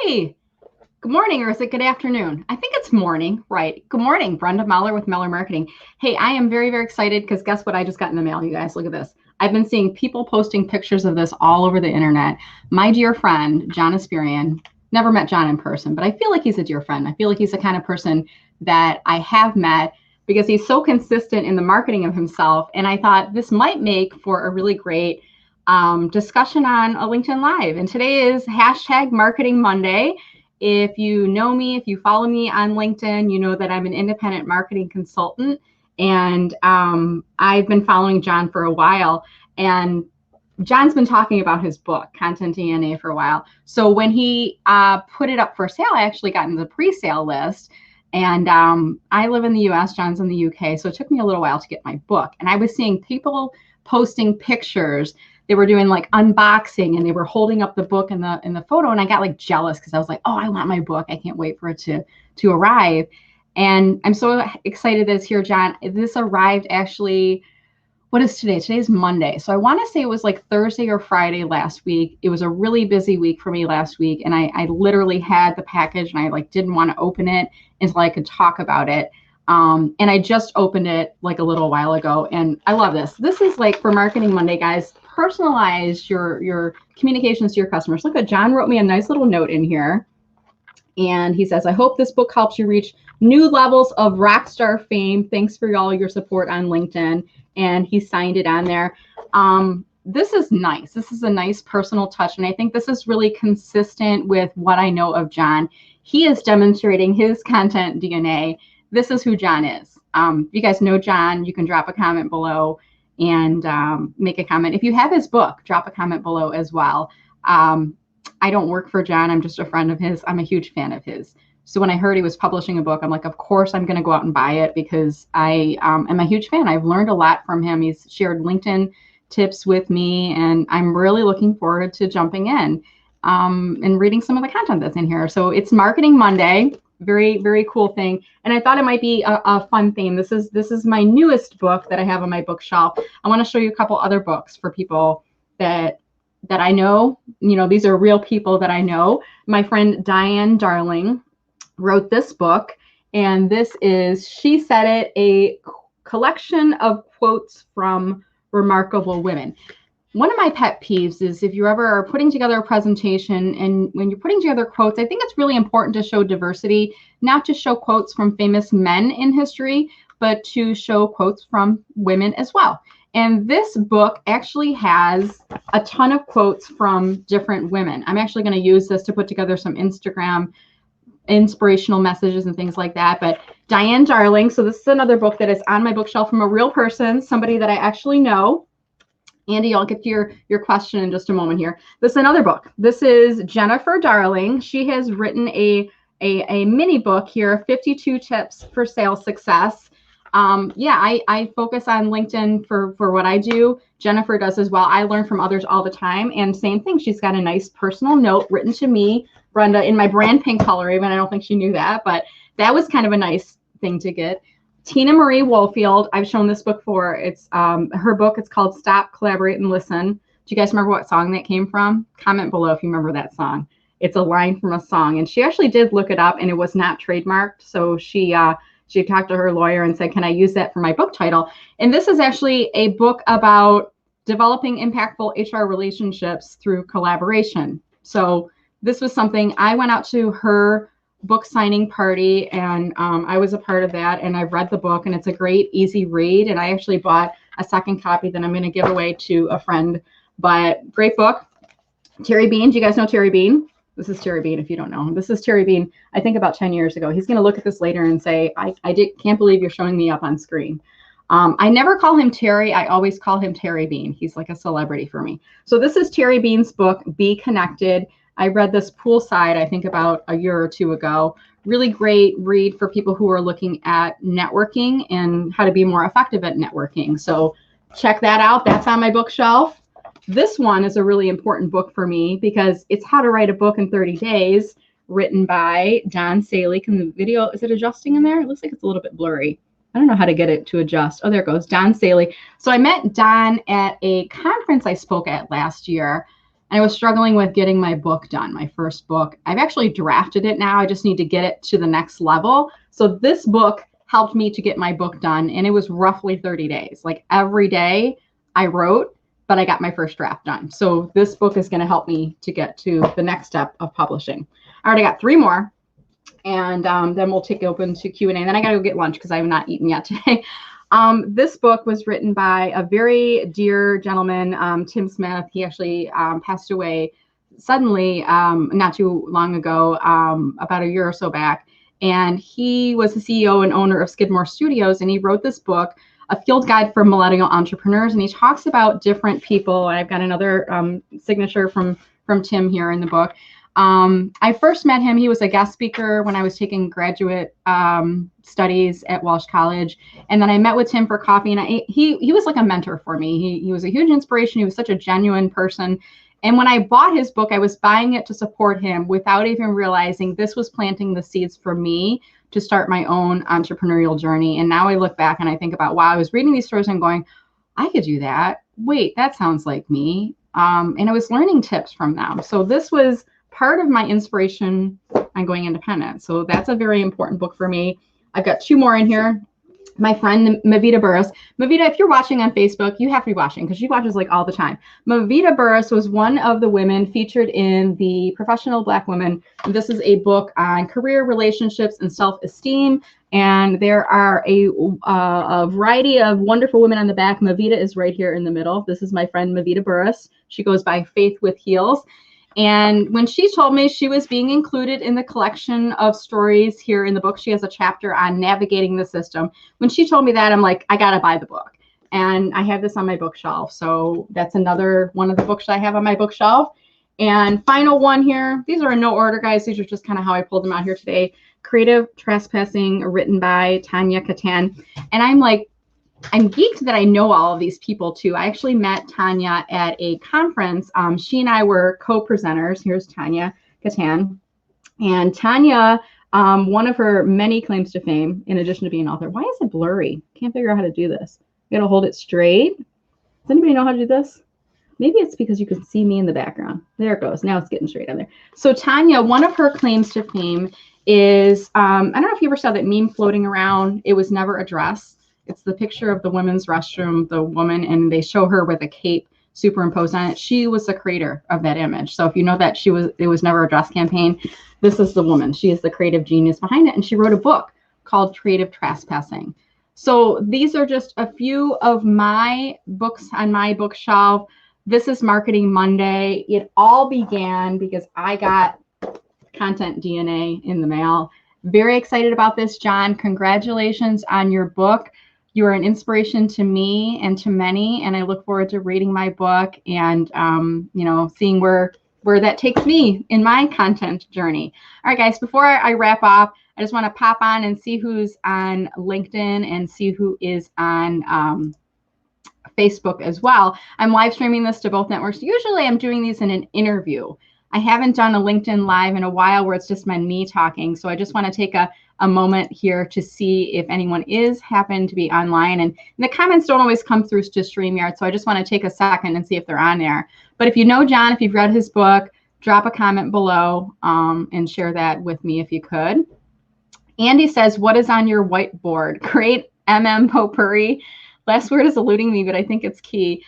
Hey, good morning, or is it good afternoon? I think it's morning, right? Good morning, Brenda Meller with Meller Marketing. Hey, I am very, very excited because guess what I just got in the mail, you guys? Look at this. I've been seeing people posting pictures of this all over the internet. My dear friend, John Espirian, never met John in person, but I feel like he's a dear friend. I feel like he's the kind of person that I have met because he's so consistent in the marketing of himself. And I thought this might make for a really great discussion on a LinkedIn Live. And today is hashtag Marketing Monday. If you know me, if you follow me on LinkedIn, you know that I'm an independent marketing consultant. And I've been following John for a while. And John's been talking about his book, Content DNA, for a while. So when he put it up for sale, I actually got in the pre-sale list. And I live in the US, John's in the UK. So it took me a little while to get my book. And I was seeing people posting pictures. They were doing like unboxing and they were holding up the book in the photo. And I got like jealous because I was like, oh, I want my book. I can't wait for it to arrive. And I'm so excited that it's here, John. This arrived actually, what is today? Today's Monday. So I want to say it was like Thursday or Friday last week. It was a really busy week for me last week. And I literally had the package and I like didn't want to open it until I could talk about it. And I just opened it like a little while ago. And I love this. This is like for Marketing Monday, guys. Personalize your communications to your customers. Look at John wrote me a nice little note in here. And he says, I hope this book helps you reach new levels of rock star fame. Thanks for all your support on LinkedIn. And he signed it on there. This is nice. This is a nice personal touch. And I think this is really consistent with what I know of John. He is demonstrating his content DNA. This is who John is. If you guys know John, you can drop a comment below and make a comment. If you have his book, drop a comment below as well. I don't work for John. I'm just a friend of his. I'm a huge fan of his. So when I heard he was publishing a book, I'm like, of course I'm going to go out and buy it because I am a huge fan. I've learned a lot from him. He's shared LinkedIn tips with me, and I'm really looking forward to jumping in and reading some of the content that's in here. So it's Marketing Monday. Very, very cool thing. And I thought it might be a fun theme. This is my newest book that I have on my bookshelf. I want to show you a couple other books for people that I know. You know, these are real people that I know. My friend Diane Darling wrote this book, and this is She Said It, a collection of quotes from remarkable women. One of my pet peeves is if you ever are putting together a presentation and when you're putting together quotes, I think it's really important to show diversity, not just show quotes from famous men in history, but to show quotes from women as well. And this book actually has a ton of quotes from different women. I'm actually going to use this to put together some Instagram inspirational messages and things like that. But Diane Darling, so this is another book that is on my bookshelf from a real person, somebody that I actually know. Andy, I'll get to your question in just a moment here. This is another book. This is Jennifer Darling. She has written a mini book here, 52 Tips for Sales Success. I focus on LinkedIn for what I do. Jennifer does as well. I learn from others all the time. And same thing, she's got a nice personal note written to me, Brenda, in my brand pink color, even I don't think she knew that, but that was kind of a nice thing to get. Tina Marie Wohlfield, I've shown this book for. It's her book. It's called Stop, Collaborate, and Listen. Do you guys remember what song that came from? Comment below if you remember that song. It's a line from a song, and she actually did look it up, and it was not trademarked. So she talked to her lawyer and said, "Can I use that for my book title?" And this is actually a book about developing impactful HR relationships through collaboration. So this was something I went out to her book signing party, and I was a part of that, and I've read the book, and it's a great easy read, and I actually bought a second copy that I'm going to give away to a friend. But great book. Terry Bean, do you guys know Terry Bean? This is Terry Bean if you don't know him. This is Terry Bean, I think about 10 years ago. He's going to look at this later and say, can't believe you're showing me up on screen. I never call him Terry. I always call him Terry Bean. He's like a celebrity for me. So this is Terry Bean's book, Be Connected. I read this poolside, I think about a year or two ago. Really great read for people who are looking at networking and how to be more effective at networking. So check that out. That's on my bookshelf. This one is a really important book for me because it's How to Write a Book in 30 Days, written by Don Staley. Can the video, is it adjusting in there? It looks like it's a little bit blurry. I don't know how to get it to adjust. Oh, there it goes, Don Staley. So I met Don at a conference I spoke at last year. And I was struggling with getting my book done, my first book. I've actually drafted it now. I just need to get it to the next level. So this book helped me to get my book done, and it was roughly 30 days. Like every day I wrote, but I got my first draft done. So this book is going to help me to get to the next step of publishing. I already got 3 more, and then we'll take it open to Q&A. And then I got to go get lunch because I have not eaten yet today. This book was written by a very dear gentleman, Tim Smith. He actually passed away suddenly not too long ago, about a year or so back. And he was the CEO and owner of Skidmore Studios, and he wrote this book, A Field Guide for Millennial Entrepreneurs. And he talks about different people. I've got another signature from Tim here in the book. I first met him. He was a guest speaker when I was taking graduate studies at Walsh College. And then I met with Tim for coffee, and he was like a mentor for me. He was a huge inspiration. He was such a genuine person. And when I bought his book, I was buying it to support him without even realizing this was planting the seeds for me to start my own entrepreneurial journey. And now I look back and I think about, wow, I was reading these stories and going, I could do that. Wait, that sounds like me. And I was learning tips from them. So this was part of my inspiration on going independent. So that's a very important book for me. I've got 2 more in here. My friend MiVida Burrus. MiVida, if you're watching on Facebook, you have to be watching because she watches like all the time. MiVida Burrus was one of the women featured in the Professional Black Women. This is a book on career, relationships, and self-esteem. And there are a variety of wonderful women on the back. MiVida is right here in the middle. This is my friend MiVida Burrus. She goes by Faith with Heels. And when she told me she was being included in the collection of stories here in the book, she has a chapter on navigating the system. When she told me that, I'm like, I got to buy the book. And I have this on my bookshelf. So that's another one of the books I have on my bookshelf. And final one here. These are in no order, guys. These are just kind of how I pulled them out here today. Creative Trespassing, written by Tania, Katan. And I'm geeked that I know all of these people too. I actually met Tania at a conference. She and I were co-presenters. Here's Tania Katan. And Tania, one of her many claims to fame, in addition to being an author. Why is it blurry? Can't figure out how to do this. You gotta hold it straight. Does anybody know how to do this? Maybe it's because you can see me in the background. There it goes. Now it's getting straight on there. So Tania, one of her claims to fame is, I don't know if you ever saw that meme floating around. It was never addressed. It's the picture of the women's restroom, the woman, and they show her with a cape superimposed on it. She was the creator of that image. So if you know that it was never a dress campaign, this is the woman. She is the creative genius behind it. And she wrote a book called Creative Trespassing. So these are just a few of my books on my bookshelf. This is Marketing Monday. It all began because I got Content DNA in the mail. Very excited about this, John. Congratulations on your book. You are an inspiration to me and to many, and I look forward to reading my book and seeing where that takes me in my content journey. All right, guys, before I wrap up, I just want to pop on and see who's on LinkedIn and see who is on Facebook as well. I'm live streaming this to both networks. Usually I'm doing these in an interview. I haven't done a LinkedIn Live in a while where it's just been me talking. So I just want to take a moment here to see if anyone happened to be online. And the comments don't always come through to StreamYard. So I just want to take a second and see if they're on there. But if you know John, if you've read his book, drop a comment below and share that with me if you could. Andy says, what is on your whiteboard? Create potpourri. Last word is eluding me, but I think it's key.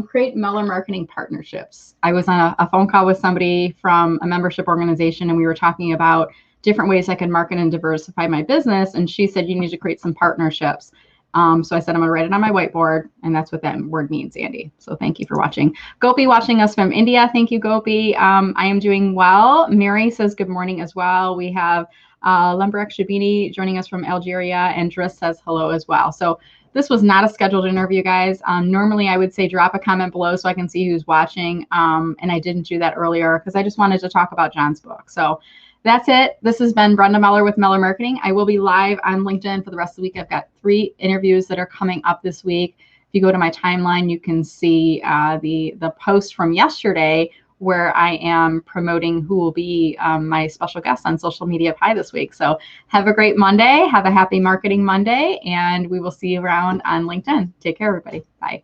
Create Meller marketing partnerships. I was on a phone call with somebody from a membership organization, and we were talking about different ways I could market and diversify my business. And she said, you need to create some partnerships. So I said, I'm going to write it on my whiteboard. And that's what that word means, Andy. So thank you for watching. Gopi watching us from India. Thank you, Gopi. I am doing well. Mary says good morning as well. We have Lembrek Shabini joining us from Algeria. And Driss says hello as well. So this was not a scheduled interview, guys. Normally, I would say drop a comment below so I can see who's watching. And I didn't do that earlier because I just wanted to talk about John's book. So that's it. This has been Brenda Meller with Meller Marketing. I will be live on LinkedIn for the rest of the week. I've got 3 interviews that are coming up this week. If you go to my timeline, you can see the post from yesterday where I am promoting who will be my special guest on Social Media Pie this week. So have a great Monday. Have a happy Marketing Monday, and we will see you around on LinkedIn. Take care, everybody. Bye.